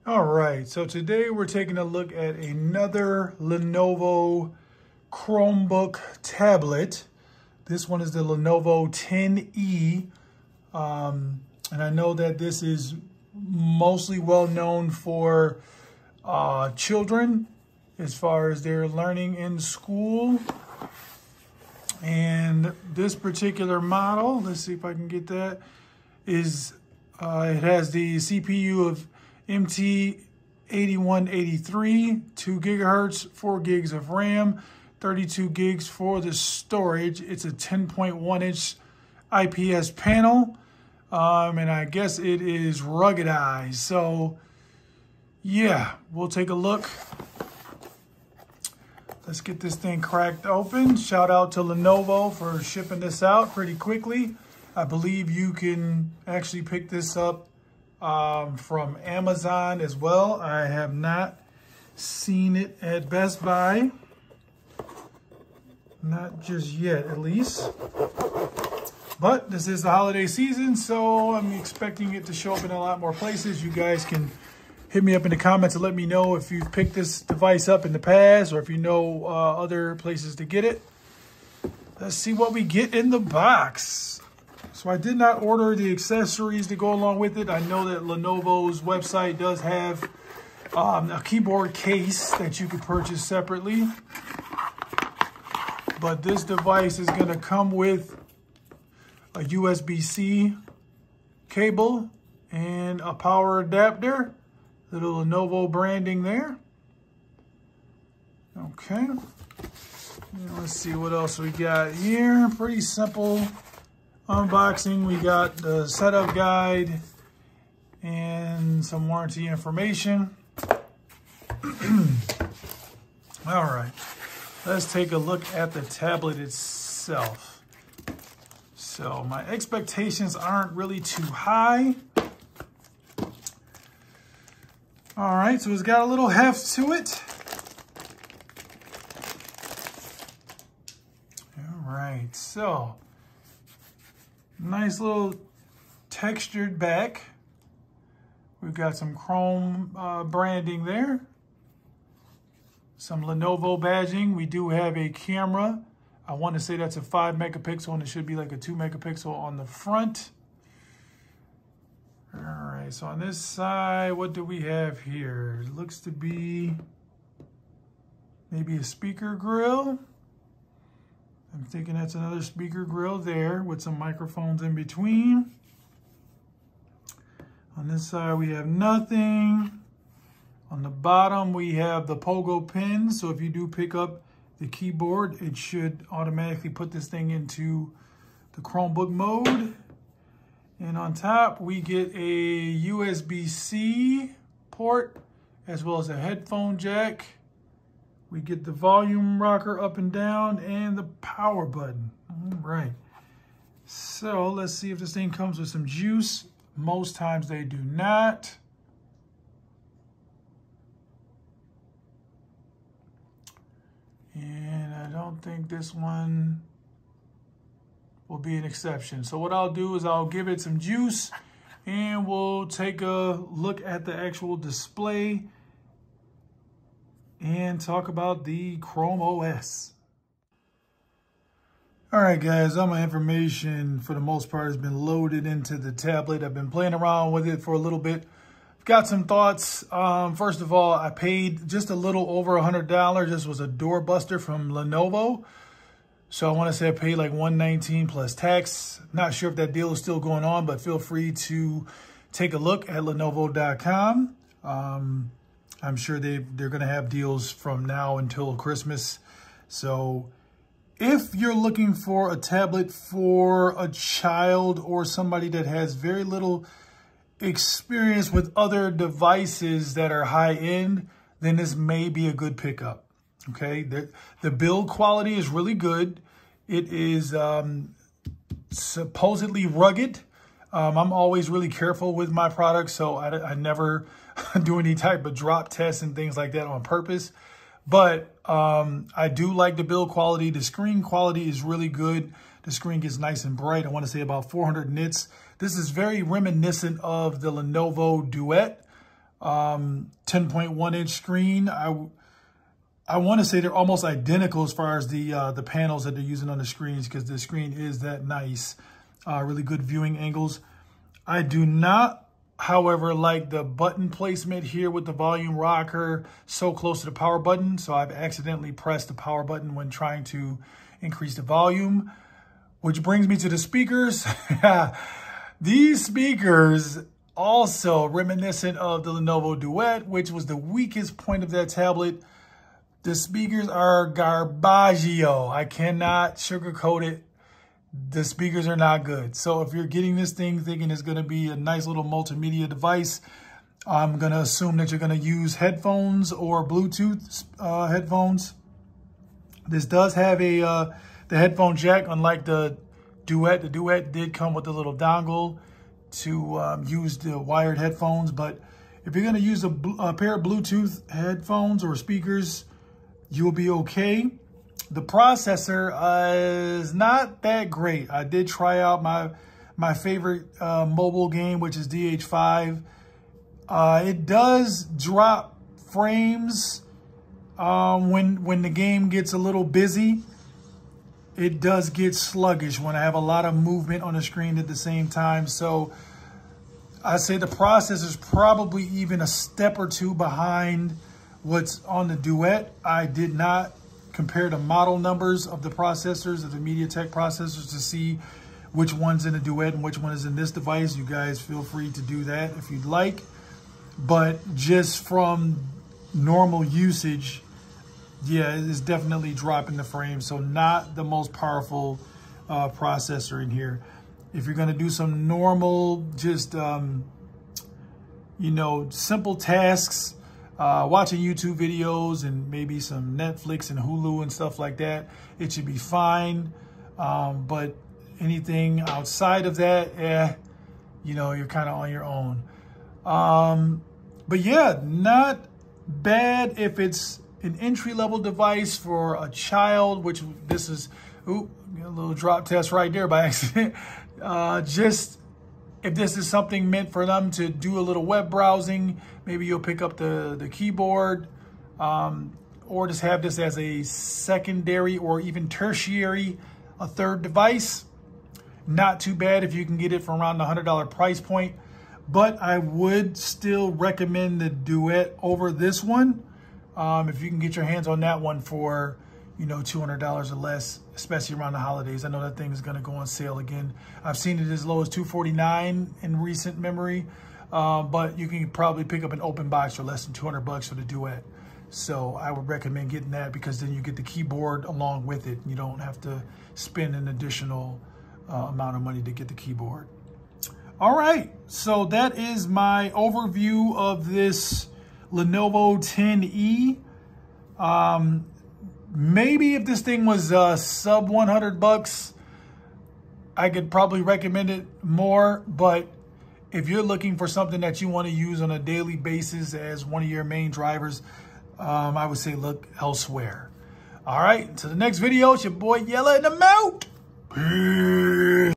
All right, so today we're taking a look at another Lenovo Chromebook tablet. This one is the Lenovo 10E. And I know that this is mostly well known for children as far as their learning in school. And this particular model, let's see if I can get that, is it has the CPU of MT8183, 2 gigahertz, 4 gigs of RAM, 32 gigs for the storage. It's a 10.1 inch IPS panel. And I guess it is ruggedized. So yeah, we'll take a look. Let's get this thing cracked open. Shout out to Lenovo for shipping this out pretty quickly. I believe you can actually pick this up from Amazon as well. I have not seen it at Best Buy. Not just yet, at least. But this is the holiday season, so I'm expecting it to show up in a lot more places. You guys can hit me up in the comments and let me know if you've picked this device up in the past or if you know other places to get it. Let's see what we get in the box. So I did not order the accessories to go along with it. I know that Lenovo's website does have a keyboard case that you could purchase separately. But this device is going to come with a USB-C cable and a power adapter. Little Lenovo branding there. Okay. Let's see what else we got here. Pretty simple unboxing. We got the setup guide and some warranty information. All right. Let's take a look at the tablet itself. So my expectations aren't really too high. All right, so it's got a little heft to it. All right, so nice little textured back. We've got some chrome branding there. Some Lenovo badging. We do have a camera. I want to say that's a 5 megapixel and it should be like a 2 megapixel on the front. All right, so on this side, what do we have here? It looks to be maybe a speaker grill. I'm thinking that's another speaker grill there with some microphones in between. On this side, we have nothing. On the bottom, we have the pogo pin. So if you do pick up the keyboard, it should automatically put this thing into the Chromebook mode. And on top, we get a USB-C port as well as a headphone jack. We get the volume rocker up and down and the power button. All right. So let's see if this thing comes with some juice. Most times they do not. And I don't think this one will be an exception. So what I'll do is I'll give it some juice and we'll take a look at the actual display and talk about the Chrome OS. All right, guys, all my information for the most part has been loaded into the tablet. I've been playing around with it for a little bit. Got some thoughts. First of all, I paid just a little over $100. This was a doorbuster from Lenovo. So I want to say I paid like $119 plus tax. Not sure if that deal is still going on, but feel free to take a look at Lenovo.com. I'm sure they're going to have deals from now until Christmas. So if you're looking for a tablet for a child or somebody that has very little experience with other devices that are high end, then this may be a good pickup. Okay, the build quality is really good. It is supposedly rugged. I'm always really careful with my products, so I never do any type of drop tests and things like that on purpose. But I do like the build quality. The screen quality is really good. The screen gets nice and bright. I want to say about 400 nits. This is very reminiscent of the Lenovo Duet. 10.1 inch screen. I want to say they're almost identical as far as the panels that they're using on the screens, because the screen is that nice. Really good viewing angles. I do not, however, like the button placement here with the volume rocker so close to the power button. So I've accidentally pressed the power button when trying to increase the volume, which brings me to the speakers. These speakers, also reminiscent of the Lenovo Duet, which was the weakest point of that tablet. The speakers are garbaggio. I cannot sugarcoat it. The speakers are not good. So if you're getting this thing thinking it's going to be a nice little multimedia device, I'm going to assume that you're going to use headphones or Bluetooth headphones. This does have the headphone jack, unlike the Duet. The Duet did come with a little dongle to use the wired headphones. But if you're going to use a pair of Bluetooth headphones or speakers, you'll be okay. The processor is not that great. I did try out my favorite mobile game, which is DH5. It does drop frames when the game gets a little busy. It does get sluggish when I have a lot of movement on the screen at the same time. So I say the processor is probably even a step or two behind what's on the Duet. I did not compare the model numbers of the processors, of the MediaTek processors, to see which one's in the Duet and which one is in this device. You guys feel free to do that if you'd like. But just from normal usage, yeah, it's definitely dropping the frame. So not the most powerful processor in here. If you're going to do some normal, just, you know, simple tasks, watching YouTube videos and maybe some Netflix and Hulu and stuff like that, it should be fine. But anything outside of that, you know, you're kind of on your own. But yeah, not bad if it's an entry-level device for a child, which this is, ooh, a little drop test right there by accident. Just if this is something meant for them to do a little web browsing, maybe you'll pick up the keyboard, or just have this as a secondary or even tertiary, a third device. Not too bad if you can get it for around the $100 price point, but I would still recommend the Duet over this one. If you can get your hands on that one for, you know, $200 or less, especially around the holidays. I know that thing is going to go on sale again. I've seen it as low as $249 in recent memory, but you can probably pick up an open box for less than $200 for the Duet. So I would recommend getting that, because then you get the keyboard along with it. You don't have to spend an additional amount of money to get the keyboard. All right, so that is my overview of this Lenovo 10E. Maybe if this thing was sub $100, I could probably recommend it more. But if you're looking for something that you want to use on a daily basis as one of your main drivers, I would say look elsewhere. All right, to the next video, it's your boy Yella, and I'm out. Peace.